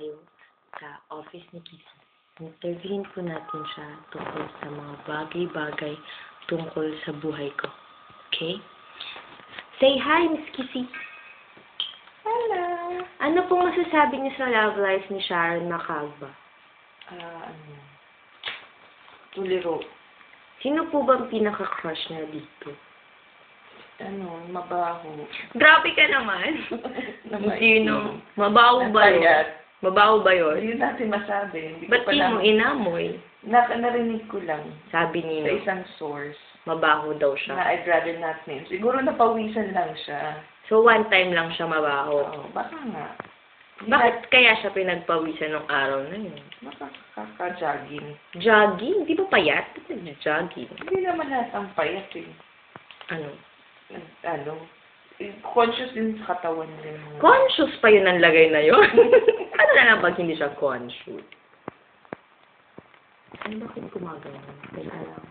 tayo sa office ni Kissy. Interviewin po natin siya tungkol sa mga bagay-bagay tungkol sa buhay ko. Okay? Say hi, Miss Kissy. Hello. Ano pong masasabi niyo sa love life ni Sharon Macagba? Tuliro. Sino po ba ang pinaka-crush niya dito? Mabaho. Grabe ka naman. Naman. Sino? Mabaho ba yun? Napayat. Mabaho ba yun? Hindi natin masabi. Hindi Ba't ko pa di mo inamoy? narinig ko lang Sabi sa niyo, isang source mabaho daw na siya. I'd rather not name. Siguro napawisan lang siya. So, one time lang siya mabaho. Oo, baka nga. Bakit kaya siya pinagpawisan ng araw na yun? Baka kaka-jogging. Jogging? Di ba payat? Ba't nag-jogging? Hindi naman lahat ang payat eh. Ano? Conscious din sa katawan niya. Conscious pa yun ang lagay na yun? Ano na lang pag hindi siya conscious? Ano bakit gumagano? Teka lang.